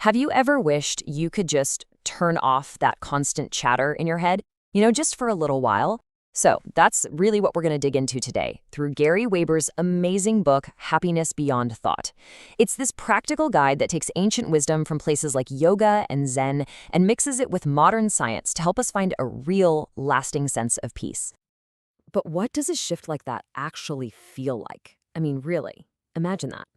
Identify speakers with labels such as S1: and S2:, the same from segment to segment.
S1: Have you ever wished you could just turn off that constant chatter in your head, just for a little while? So that's really what we're going to dig into today through Gary Weber's amazing book, Happiness Beyond Thought. It's this practical guide that takes ancient wisdom from places like yoga and Zen and mixes it with modern science to help us find a real, lasting sense of peace. But what does a shift like that actually feel like? I mean, really, imagine that.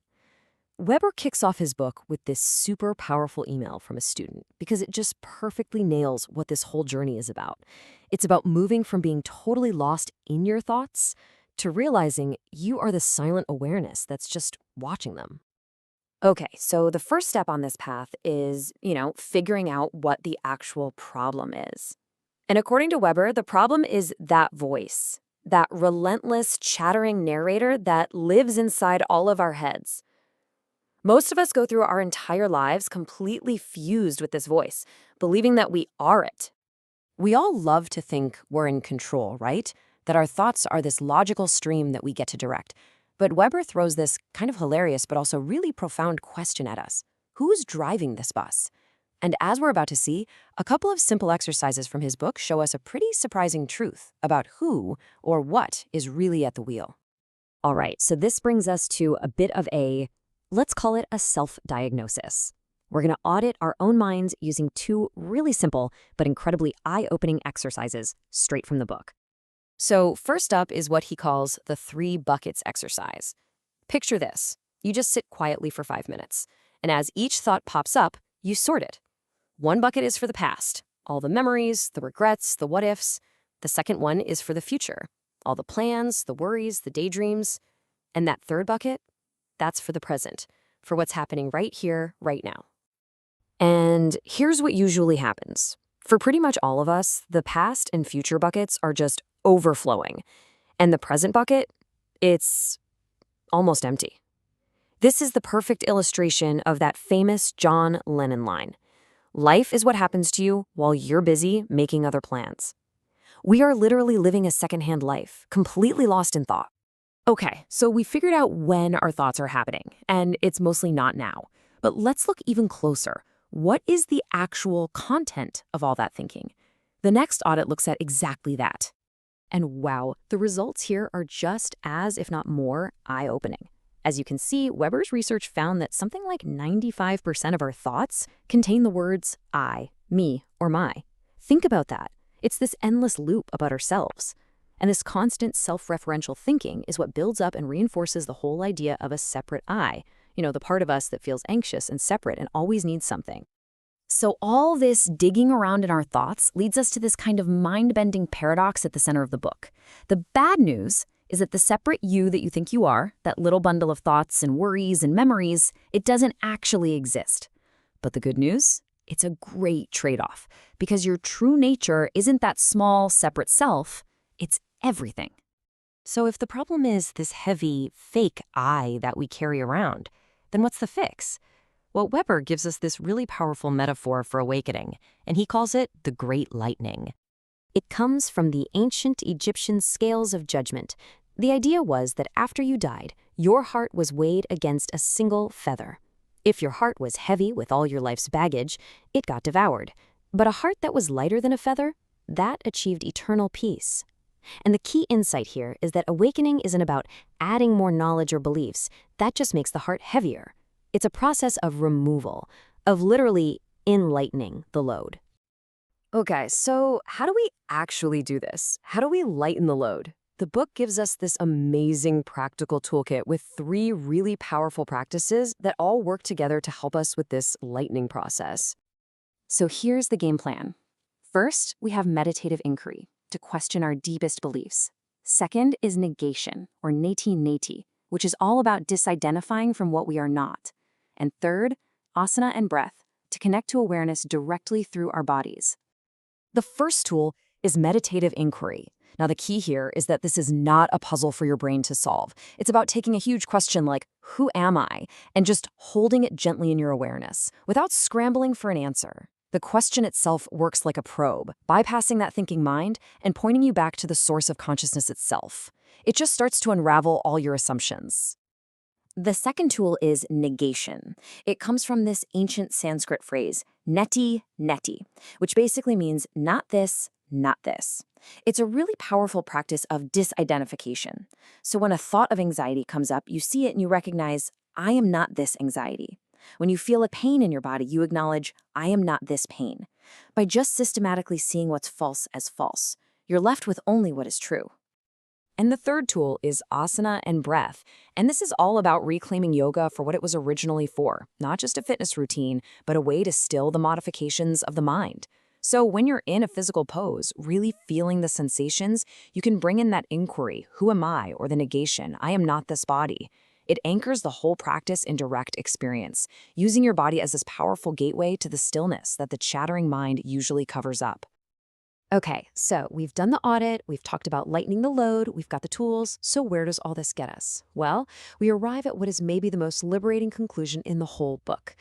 S1: Weber kicks off his book with this super powerful email from a student because it just perfectly nails what this whole journey is about. It's about moving from being totally lost in your thoughts to realizing you are the silent awareness that's just watching them. Okay, so the first step on this path is, figuring out what the actual problem is. And according to Weber, the problem is that voice, that relentless, chattering narrator that lives inside all of our heads. Most of us go through our entire lives completely fused with this voice, believing that we are it. We all love to think we're in control, right? That our thoughts are this logical stream that we get to direct. But Weber throws this kind of hilarious but also really profound question at us. Who's driving this bus? And as we're about to see, a couple of simple exercises from his book show us a pretty surprising truth about who or what is really at the wheel. All right, so this brings us to a bit of let's call it a self-diagnosis. We're going to audit our own minds using two really simple but incredibly eye-opening exercises straight from the book. So first up is what he calls the 3 buckets exercise. Picture this. You just sit quietly for 5 minutes, and as each thought pops up, you sort it. One bucket is for the past, all the memories, the regrets, the what-ifs. The second one is for the future, all the plans, the worries, the daydreams. And that third bucket? That's for the present, for what's happening right here, right now. And here's what usually happens. For pretty much all of us, the past and future buckets are just overflowing. And the present bucket, it's almost empty. This is the perfect illustration of that famous John Lennon line. Life is what happens to you while you're busy making other plans. We are literally living a secondhand life, completely lost in thought. Okay, so we figured out when our thoughts are happening, and it's mostly not now. But let's look even closer. What is the actual content of all that thinking? The next audit looks at exactly that. And wow, the results here are just as, if not more, eye-opening. As you can see, Weber's research found that something like 95% of our thoughts contain the words I, me, or my. Think about that. It's this endless loop about ourselves. And this constant self-referential thinking is what builds up and reinforces the whole idea of a separate I, the part of us that feels anxious and separate and always needs something. So all this digging around in our thoughts leads us to this kind of mind-bending paradox at the center of the book. The bad news is that the separate you that you think you are, that little bundle of thoughts and worries and memories, it doesn't actually exist. But the good news? It's a great trade-off, because your true nature isn't that small, separate self, it's everything. So if the problem is this heavy, fake I that we carry around, then what's the fix? Well, Weber gives us this really powerful metaphor for awakening, and he calls it the Great Lightning. It comes from the ancient Egyptian scales of judgment. The idea was that after you died, your heart was weighed against a single feather. If your heart was heavy with all your life's baggage, it got devoured. But a heart that was lighter than a feather, that achieved eternal peace. And the key insight here is that awakening isn't about adding more knowledge or beliefs. That just makes the heart heavier. It's a process of removal, of literally enlightening the load. Okay, so how do we actually do this? How do we lighten the load? The book gives us this amazing practical toolkit with 3 really powerful practices that all work together to help us with this lightening process. So here's the game plan. First, we have meditative inquiry, to question our deepest beliefs. Second is negation, or neti-neti, which is all about disidentifying from what we are not. And third, asana and breath, to connect to awareness directly through our bodies. The first tool is meditative inquiry. Now, the key here is that this is not a puzzle for your brain to solve. It's about taking a huge question like, who am I? And just holding it gently in your awareness, without scrambling for an answer. The question itself works like a probe, bypassing that thinking mind and pointing you back to the source of consciousness itself. It just starts to unravel all your assumptions. The second tool is negation. It comes from this ancient Sanskrit phrase, neti, neti, which basically means not this, not this. It's a really powerful practice of disidentification. So when a thought of anxiety comes up, you see it and you recognize, I am not this anxiety. When you feel a pain in your body, you acknowledge, I am not this pain. By just systematically seeing what's false as false, you're left with only what is true. And the third tool is asana and breath. And this is all about reclaiming yoga for what it was originally for, not just a fitness routine, but a way to still the modifications of the mind. So when you're in a physical pose, really feeling the sensations, you can bring in that inquiry, who am I, or the negation, I am not this body. It anchors the whole practice in direct experience, using your body as this powerful gateway to the stillness that the chattering mind usually covers up. Okay, so we've done the audit, we've talked about lightening the load, we've got the tools, so where does all this get us? Well, we arrive at what is maybe the most liberating conclusion in the whole book.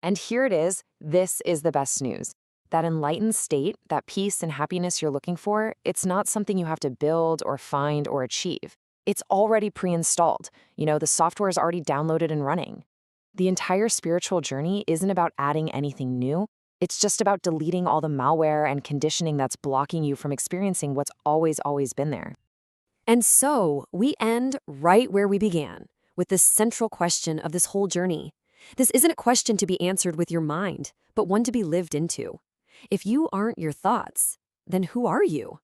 S1: And here it is, this is the best news. That enlightened state, that peace and happiness you're looking for, it's not something you have to build or find or achieve. It's already pre-installed. The software is already downloaded and running. The entire spiritual journey isn't about adding anything new. It's just about deleting all the malware and conditioning that's blocking you from experiencing what's always been there. And so we end right where we began, with the central question of this whole journey. This isn't a question to be answered with your mind, but one to be lived into. If you aren't your thoughts, then who are you?